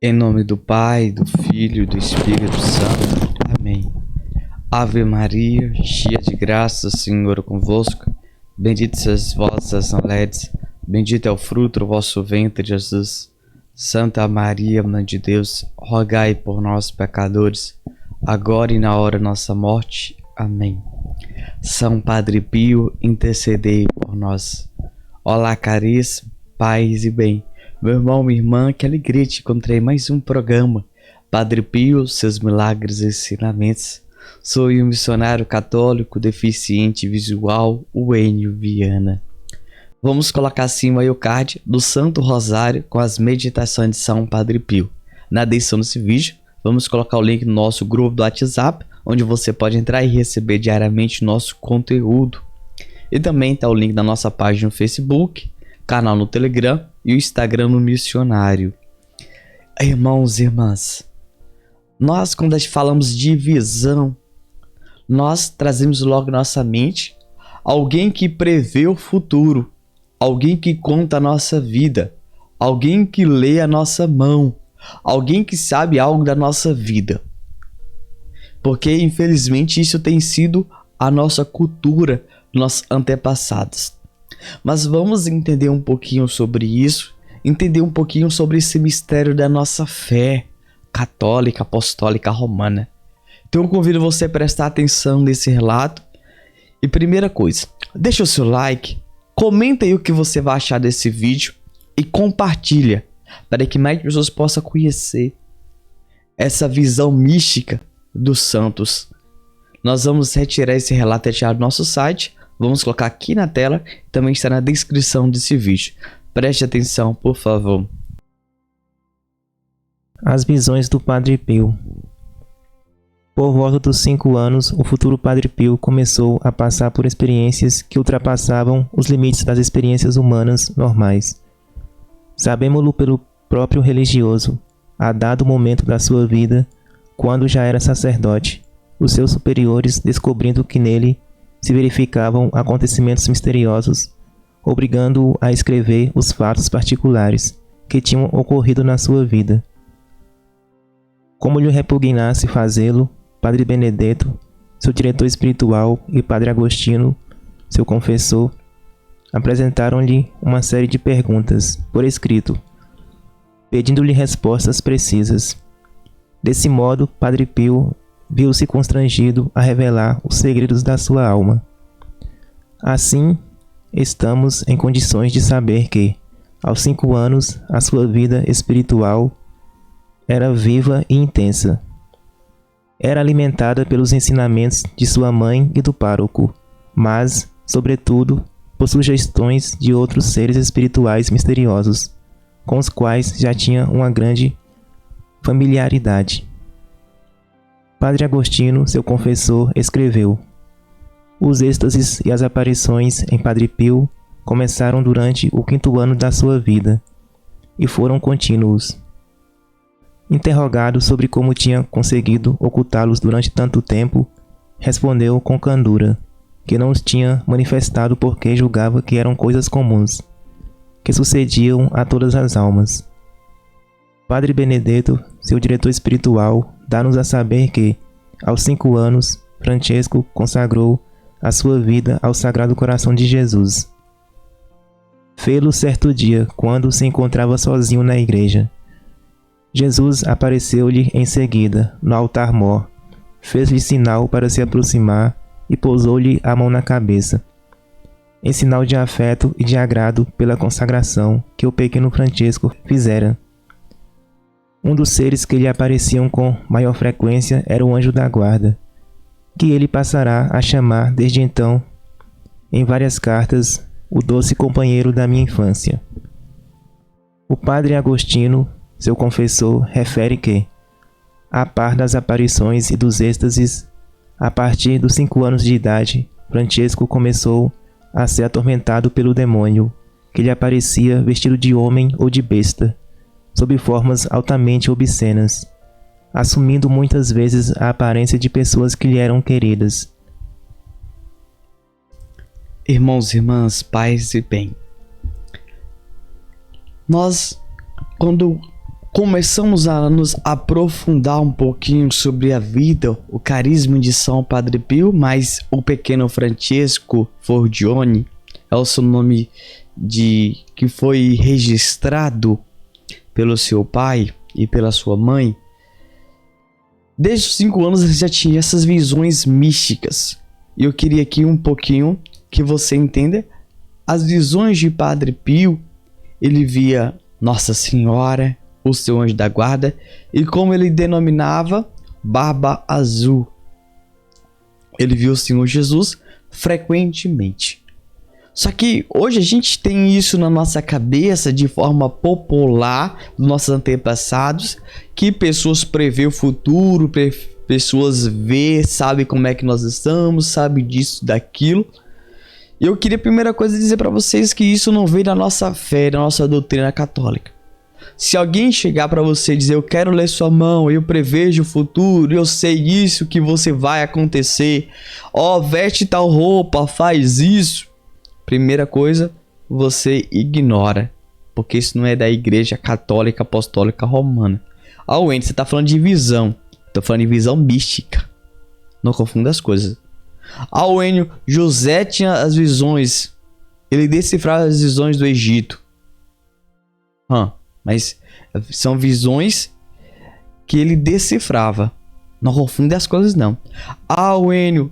Em nome do Pai, do Filho e do Espírito Santo. Amém. Ave Maria, cheia de graça, o Senhor é convosco. Bendita sois vós as mulheres, bendito é o fruto do vosso ventre, Jesus. Santa Maria, Mãe de Deus, rogai por nós, pecadores, agora e na hora de nossa morte. Amém. São Padre Pio, intercedei por nós. Olá, caríssimo, paz e bem. Meu irmão, minha irmã, que alegria te encontrei em mais um programa. Padre Pio, seus milagres e ensinamentos. Sou um missionário católico deficiente visual, o Enio Viana. Vamos colocar acima aí o card do Santo Rosário com as meditações de São Padre Pio. Na descrição desse vídeo, vamos colocar o link no nosso grupo do WhatsApp, onde você pode entrar e receber diariamente nosso conteúdo. E também está o link da nossa página no Facebook, canal no Telegram e o Instagram no Missionário. Irmãos e irmãs, nós quando falamos de visão, nós trazemos logo na nossa mente alguém que prevê o futuro, alguém que conta a nossa vida, alguém que lê a nossa mão, alguém que sabe algo da nossa vida. Porque infelizmente isso tem sido a nossa cultura, nossos antepassados. Mas vamos entender um pouquinho sobre isso, entender um pouquinho sobre esse mistério da nossa fé católica, apostólica, romana. Então eu convido você a prestar atenção nesse relato. E primeira coisa, deixa o seu like, comenta aí o que você vai achar desse vídeo e compartilha, para que mais pessoas possam conhecer essa visão mística dos santos. Nós vamos retirar esse relato do nosso site. Vamos colocar aqui na tela, também está na descrição desse vídeo. Preste atenção, por favor. As visões do Padre Pio. Por volta dos 5 anos, o futuro Padre Pio começou a passar por experiências que ultrapassavam os limites das experiências humanas normais. Sabemo-lo pelo próprio religioso, a dado momento da sua vida, quando já era sacerdote, os seus superiores, descobrindo que nele se verificavam acontecimentos misteriosos, obrigando-o a escrever os fatos particulares que tinham ocorrido na sua vida. Como lhe repugnasse fazê-lo, Padre Benedetto, seu diretor espiritual, e Padre Agostinho, seu confessor, apresentaram-lhe uma série de perguntas, por escrito, pedindo-lhe respostas precisas. Desse modo, Padre Pio viu-se constrangido a revelar os segredos da sua alma. Assim, estamos em condições de saber que, aos 5 anos, a sua vida espiritual era viva e intensa. Era alimentada pelos ensinamentos de sua mãe e do pároco, mas, sobretudo, por sugestões de outros seres espirituais misteriosos, com os quais já tinha uma grande familiaridade. Padre Agostinho, seu confessor, escreveu: os êxtases e as aparições em Padre Pio começaram durante o 5º ano da sua vida e foram contínuos. Interrogado sobre como tinha conseguido ocultá-los durante tanto tempo, respondeu com candura que não os tinha manifestado porque julgava que eram coisas comuns, que sucediam a todas as almas. Padre Benedetto, seu diretor espiritual, dá-nos a saber que, aos 5 anos, Francesco consagrou a sua vida ao Sagrado Coração de Jesus. Fê-lo certo dia, quando se encontrava sozinho na igreja. Jesus apareceu-lhe em seguida, no altar-mor, fez-lhe sinal para se aproximar e pousou-lhe a mão na cabeça, em sinal de afeto e de agrado pela consagração que o pequeno Francesco fizera. Um dos seres que lhe apareciam com maior frequência era o anjo da guarda, que ele passará a chamar desde então, em várias cartas, o doce companheiro da minha infância. O Padre Agostinho, seu confessor, refere que, a par das aparições e dos êxtases, a partir dos 5 anos de idade, Francesco começou a ser atormentado pelo demônio, que lhe aparecia vestido de homem ou de besta, sob formas altamente obscenas, assumindo muitas vezes a aparência de pessoas que lhe eram queridas. Irmãos e irmãs, paz e bem. Nós, quando começamos a nos aprofundar um pouquinho sobre a vida, o carisma de São Padre Pio, mas o pequeno Francesco Forgione é o seu nome que foi registrado pelo seu pai e pela sua mãe. Desde os 5 anos ele já tinha essas visões místicas. E eu queria aqui um pouquinho que você entenda as visões de Padre Pio. Ele via Nossa Senhora, o seu anjo da guarda, e como ele denominava, barba azul. Ele viu o Senhor Jesus frequentemente. Só que hoje a gente tem isso na nossa cabeça de forma popular, dos nossos antepassados, que pessoas prevê o futuro, pessoas vê, sabe como é que nós estamos, sabe disso, daquilo. E eu queria a primeira coisa dizer para vocês que isso não veio da nossa fé, da nossa doutrina católica. Se alguém chegar para você e dizer, eu quero ler sua mão, eu prevejo o futuro, eu sei isso que você vai acontecer, veste tal roupa, faz isso. Primeira coisa, você ignora, porque isso não é da Igreja Católica Apostólica Romana. Wendy, você tá falando de visão. Tô falando de visão mística. Não confunda as coisas. Wendy, José tinha as visões. Ele decifrava as visões do Egito. Mas são visões que ele decifrava. Não confunda as coisas, não. Wendy,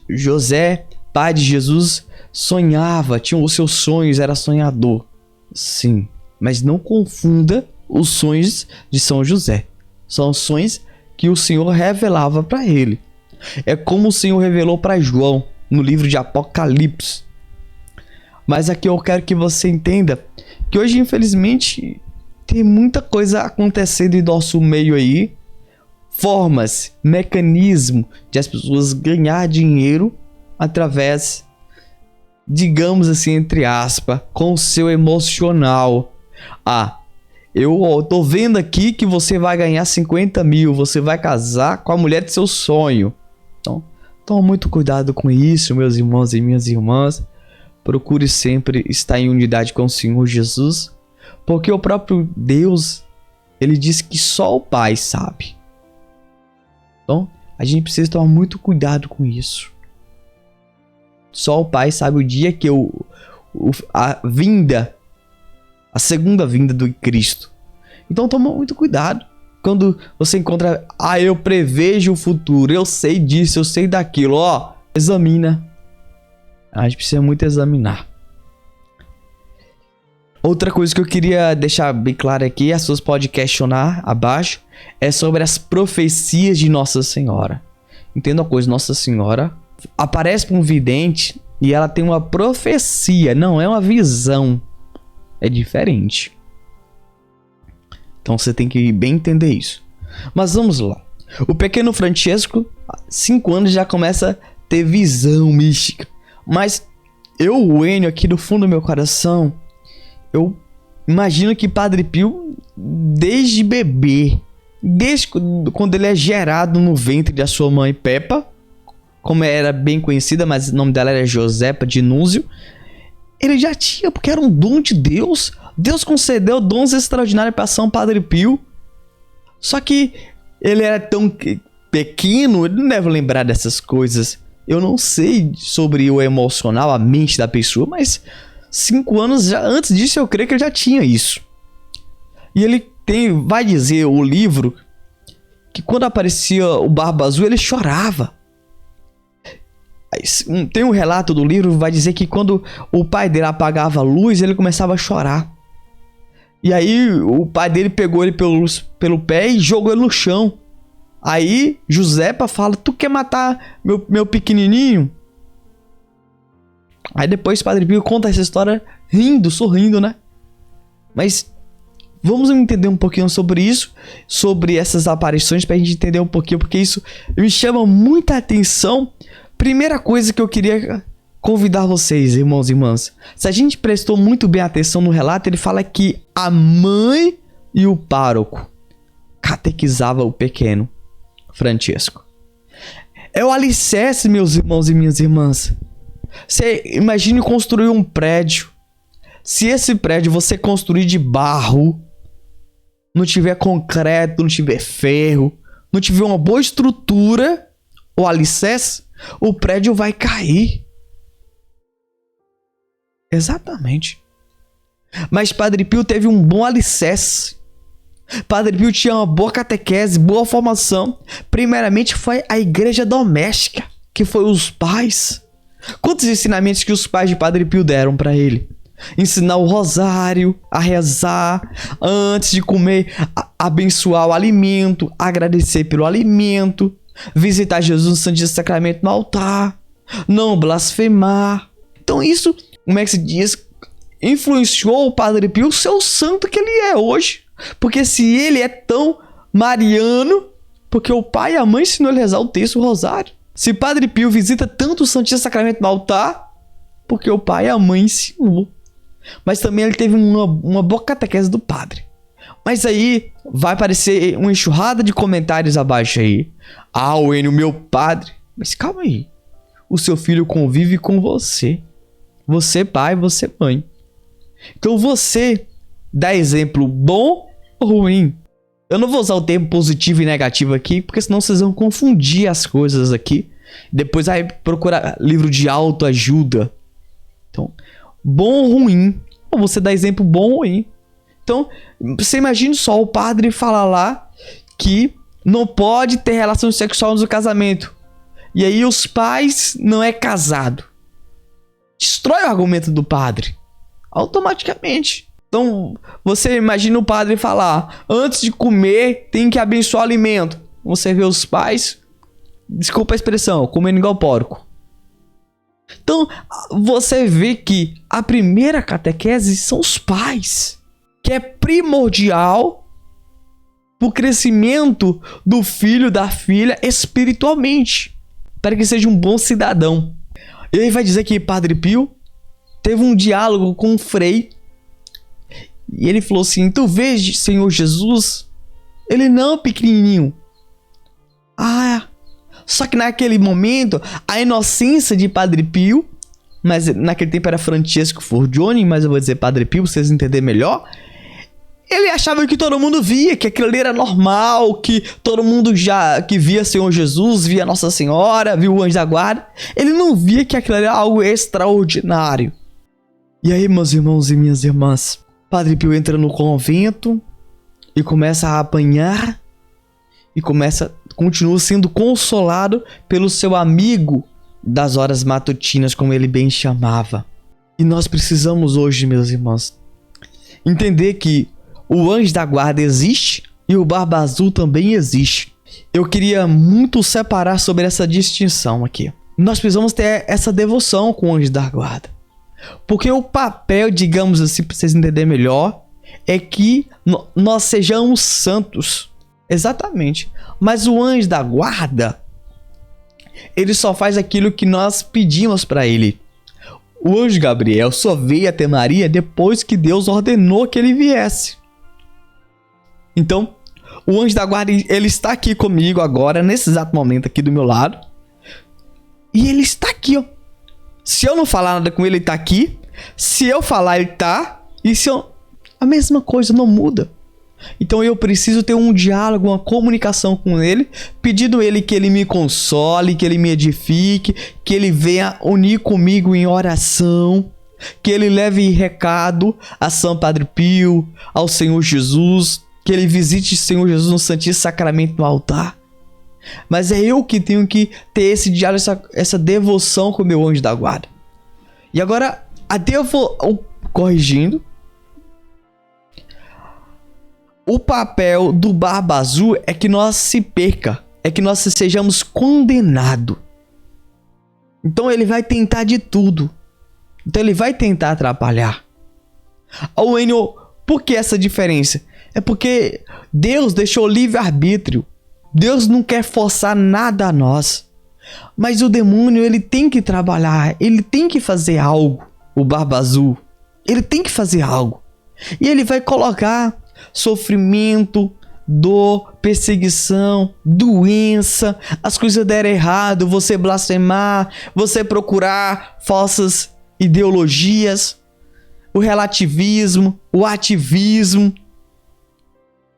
José, pai de Jesus, sonhava, tinha os seus sonhos, era sonhador. Sim, mas não confunda os sonhos de São José. São sonhos que o Senhor revelava para ele. É como o Senhor revelou para João no livro de Apocalipse. Mas aqui eu quero que você entenda que hoje, infelizmente, tem muita coisa acontecendo em nosso meio aí. Formas, mecanismo de as pessoas ganhar dinheiro através, digamos assim, entre aspas, com o seu emocional. Eu tô vendo aqui que você vai ganhar 50 mil, você vai casar com a mulher de seu sonho. Então, tome muito cuidado com isso, meus irmãos e minhas irmãs. Procure sempre estar em unidade com o Senhor Jesus, porque o próprio Deus, ele diz que só o Pai sabe. Então, a gente precisa tomar muito cuidado com isso. Só o Pai sabe o dia que a segunda vinda do Cristo. Então toma muito cuidado. Quando você encontra, eu prevejo o futuro, eu sei disso, eu sei daquilo, examina. A gente precisa muito examinar. Outra coisa que eu queria deixar bem claro aqui, as pessoas podem questionar abaixo, é sobre as profecias de Nossa Senhora. Entenda uma coisa, Nossa Senhora aparece para um vidente e ela tem uma profecia, não é uma visão. É diferente. Então você tem que bem entender isso. Mas vamos lá. O pequeno Francesco, 5 anos, já começa a ter visão mística. Mas o Enio, aqui do fundo do meu coração, eu imagino que Padre Pio, desde bebê, desde quando ele é gerado no ventre da sua mãe Peppa, como era bem conhecida, mas o nome dela era Josepa de Núzio, ele já tinha, porque era um dom de Deus. Deus concedeu dons extraordinários para São Padre Pio. Só que ele era tão pequeno, ele não deve lembrar dessas coisas. Eu não sei sobre o emocional, a mente da pessoa, mas 5 anos já antes disso eu creio que ele já tinha isso. E ele vai dizer o livro que quando aparecia o Barba Azul ele chorava. Tem um relato do livro, vai dizer que quando o pai dele apagava a luz, ele começava a chorar. E aí o pai dele pegou ele pelo pé e jogou ele no chão. Aí Josepa fala, tu quer matar meu pequenininho? Aí depois Padre Pio conta essa história rindo, sorrindo, né? Mas vamos entender um pouquinho sobre isso, sobre essas aparições, pra gente entender um pouquinho, porque isso me chama muita atenção. Primeira coisa que eu queria convidar vocês, irmãos e irmãs. Se a gente prestou muito bem atenção no relato, ele fala que a mãe e o pároco catequizava o pequeno Francesco. É o alicerce, meus irmãos e minhas irmãs. Você imagine construir um prédio. Se esse prédio você construir de barro, não tiver concreto, não tiver ferro, não tiver uma boa estrutura ou alicerce, o prédio vai cair. Exatamente. Mas Padre Pio teve um bom alicerce. Padre Pio tinha uma boa catequese, boa formação. Primeiramente foi a igreja doméstica, que foi os pais. Quantos ensinamentos que os pais de Padre Pio deram para ele? Ensinar o rosário, a rezar, antes de comer, abençoar o alimento, agradecer pelo alimento, visitar Jesus no Santíssimo Sacramento no altar, não blasfemar. Então isso, como é que se diz, influenciou o Padre Pio ser o santo que ele é hoje. Porque se ele é tão mariano, porque o pai e a mãe ensinou ele a rezar o texto, o rosário. Se Padre Pio visita tanto o Santíssimo Sacramento no altar, porque o pai e a mãe ensinou. Mas também ele teve uma boa catequese do padre. Mas aí vai aparecer uma enxurrada de comentários abaixo aí. Ah, o Enio, meu padre. Mas calma aí. O seu filho convive com você. Você pai, você mãe. Então você dá exemplo bom ou ruim? Eu não vou usar o termo positivo e negativo aqui, porque senão vocês vão confundir as coisas aqui. Depois vai procurar livro de autoajuda. Então, bom ou ruim? Ou você dá exemplo bom ou ruim? Então, você imagina só o padre falar lá que não pode ter relação sexual no casamento. E aí os pais não é casado. Destrói o argumento do padre. Automaticamente. Então, você imagina o padre falar, antes de comer, tem que abençoar o alimento. Você vê os pais, desculpa a expressão, comendo igual porco. Então, você vê que a primeira catequese são os pais, que é primordial para o crescimento do filho, da filha, espiritualmente, para que seja um bom cidadão. E aí vai dizer que Padre Pio teve um diálogo com um frei, e ele falou assim, tu vês, Senhor Jesus, ele não é pequenininho. Só que naquele momento, a inocência de Padre Pio, mas naquele tempo era Francesco Forgione, mas eu vou dizer Padre Pio, pra vocês entenderem melhor. Ele achava que todo mundo via, que aquilo ali era normal, que todo mundo já que via Senhor Jesus, via Nossa Senhora, via o anjo da guarda. Ele não via que aquilo era algo extraordinário. E aí, meus irmãos e minhas irmãs, Padre Pio entra no convento e começa a apanhar e continua sendo consolado pelo seu amigo das horas matutinas, como ele bem chamava. E nós precisamos hoje, meus irmãos, entender que o anjo da guarda existe e o Barba Azul também existe. Eu queria muito separar sobre essa distinção aqui. Nós precisamos ter essa devoção com o anjo da guarda. Porque o papel, digamos assim, para vocês entenderem melhor, é que nós sejamos santos. Exatamente. Mas o anjo da guarda, ele só faz aquilo que nós pedimos para ele. O anjo Gabriel só veio até Maria depois que Deus ordenou que ele viesse. Então, o anjo da guarda, ele está aqui comigo agora, nesse exato momento aqui do meu lado. E ele está aqui, ó. Se eu não falar nada com ele, ele tá aqui. Se eu falar, ele tá. E se eu... a mesma coisa, não muda. Então eu preciso ter um diálogo, uma comunicação com ele, pedindo ele que ele me console, que ele me edifique, que ele venha unir comigo em oração, que ele leve recado a São Padre Pio, ao Senhor Jesus, que ele visite o Senhor Jesus no Santíssimo Sacramento no altar. Mas é eu que tenho que ter esse diálogo, essa devoção com o meu anjo da guarda. E agora, até eu vou corrigindo. O papel do Barba Azul é que nós se perca, é que nós sejamos condenados. Então ele vai tentar de tudo. Então ele vai tentar atrapalhar. O Enio, por que essa diferença? É porque Deus deixou livre-arbítrio. Deus não quer forçar nada a nós. Mas o demônio, ele tem que trabalhar, ele tem que fazer algo. O Barba Azul, ele tem que fazer algo. E ele vai colocar sofrimento, dor, perseguição, doença, as coisas derem errado, você blasfemar, você procurar falsas ideologias, o relativismo, o ativismo.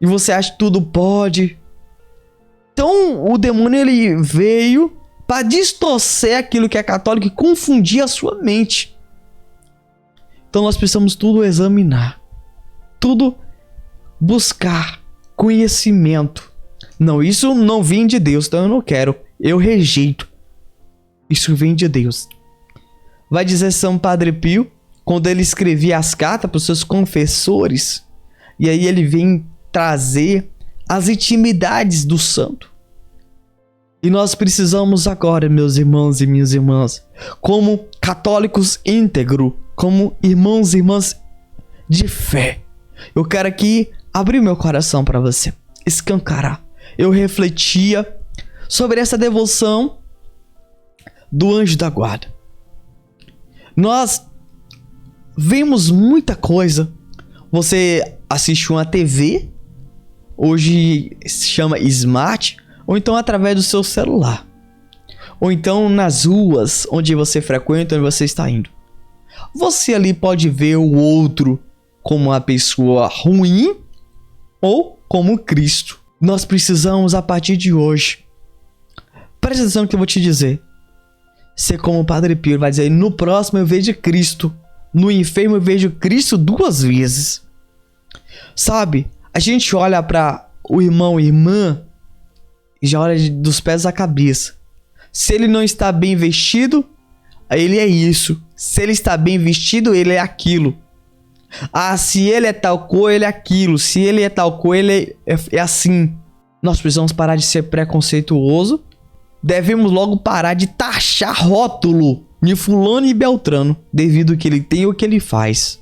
E você acha que tudo pode. Então o demônio ele veio para distorcer aquilo que é católico e confundir a sua mente. Então nós precisamos tudo examinar. Tudo buscar conhecimento. Não, isso não vem de Deus, então eu não quero. Eu rejeito. Isso vem de Deus. Vai dizer São Padre Pio, quando ele escrevia as cartas para os seus confessores, e aí ele vem trazer as intimidades do santo. E nós precisamos agora, meus irmãos e minhas irmãs, como católicos íntegros, como irmãos e irmãs de fé, eu quero aqui abrir meu coração para você, escancarar. Eu refletia sobre essa devoção do anjo da guarda. Nós vemos muita coisa. Você assiste uma TV, hoje se chama Smart, ou então através do seu celular, ou então nas ruas onde você frequenta, onde você está indo. Você ali pode ver o outro como uma pessoa ruim ou como Cristo. Nós precisamos, a partir de hoje, presta atenção no que eu vou te dizer. Ser como o Padre Pio vai dizer: no próximo eu vejo Cristo, no enfermo eu vejo Cristo 2 vezes. Sabe, a gente olha para o irmão e irmã e já olha dos pés à cabeça. Se ele não está bem vestido, ele é isso. Se ele está bem vestido, ele é aquilo. Ah, se ele é tal cor, ele é aquilo. Se ele é tal cor, ele é assim. Nós precisamos parar de ser preconceituoso. Devemos logo parar de taxar rótulo de fulano e beltrano devido ao que ele tem ou o que ele faz.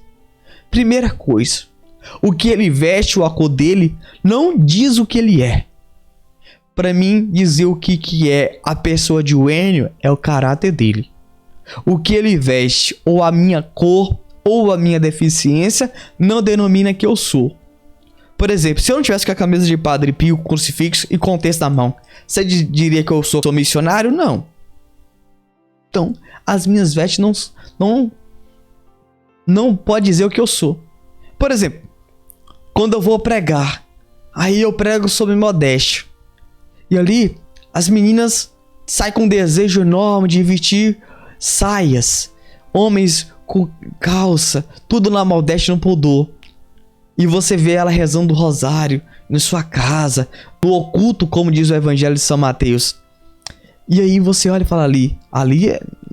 Primeira coisa, o que ele veste ou a cor dele não diz o que ele é. Para mim, dizer o que é a pessoa de Wênio é o caráter dele. O que ele veste ou a minha cor ou a minha deficiência não denomina que eu sou. Por exemplo, se eu não tivesse com a camisa de Padre Pio, crucifixo e com o texto na mão, você diria que eu sou missionário? Não. Então, as minhas vestes não pode dizer o que eu sou. Por exemplo, quando eu vou pregar, aí eu prego sobre modéstia. E ali, as meninas saem com um desejo enorme de vestir saias. Homens com calça, tudo na modéstia e no pudor. E você vê ela rezando o rosário em sua casa, no oculto, como diz o Evangelho de São Mateus. E aí você olha e fala: ali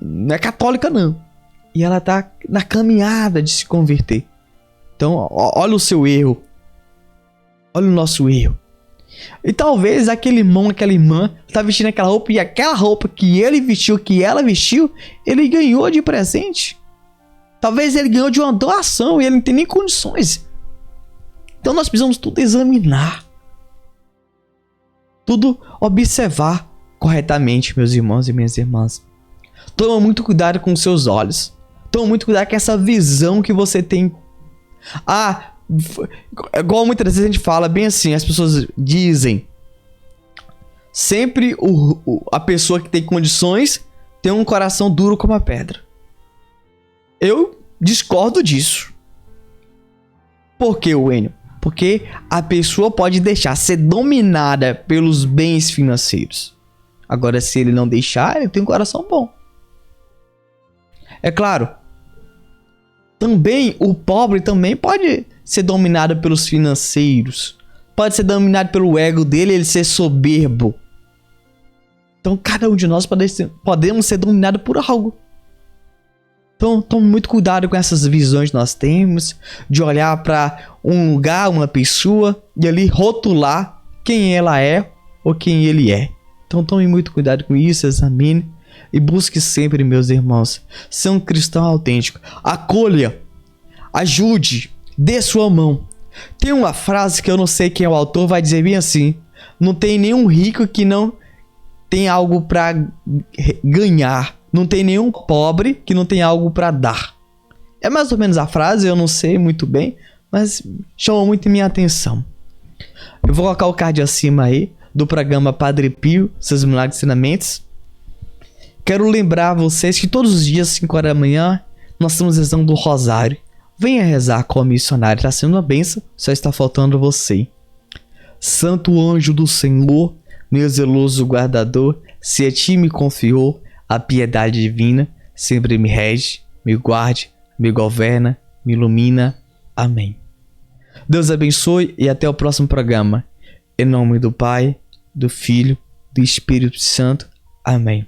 não é católica não. E ela tá na caminhada de se converter. Então, olha o seu erro. Olha o nosso erro. E talvez aquele irmão, aquela irmã tá vestindo aquela roupa, e aquela roupa que ele vestiu, que ela vestiu, ele ganhou de presente. Talvez ele ganhou de uma doação e ele não tem nem condições. Então nós precisamos tudo examinar. Tudo observar corretamente, meus irmãos e minhas irmãs. Toma muito cuidado com os seus olhos. Toma muito cuidado com essa visão que você tem. Igual muitas vezes a gente fala bem assim, as pessoas dizem: sempre a pessoa que tem condições tem um coração duro como a pedra. Eu discordo disso. Por que, Wênio? Porque a pessoa pode deixar ser dominada pelos bens financeiros. Agora, se ele não deixar, ele tem um coração bom. É claro, também o pobre também pode ser dominado pelos financeiros. Pode ser dominado pelo ego dele, ele ser soberbo. Então, cada um de nós podemos ser dominado por algo. Então, tome muito cuidado com essas visões que nós temos, de olhar para um lugar, uma pessoa, e ali rotular quem ela é ou quem ele é. Então, tome muito cuidado com isso, examine e busque sempre, meus irmãos, ser um cristão autêntico. Acolha, ajude, dê sua mão. Tem uma frase que eu não sei quem é o autor, vai dizer bem assim: não tem nenhum rico que não tem algo para ganhar. Não tem nenhum pobre que não tem algo para dar. É mais ou menos a frase, eu não sei muito bem, mas chama muito minha atenção. Eu vou colocar o card acima aí do programa Padre Pio, seus milagres e ensinamentos. Quero lembrar vocês que todos os dias, 5 horas da manhã, nós estamos rezando o rosário. Venha rezar com o missionário, está sendo uma bênção, só está faltando você. Santo anjo do Senhor, meu zeloso guardador, se a ti me confiou a piedade divina, sempre me rege, me guarde, me governa, me ilumina. Amém. Deus abençoe e até o próximo programa. Em nome do Pai, do Filho, do Espírito Santo. Amém.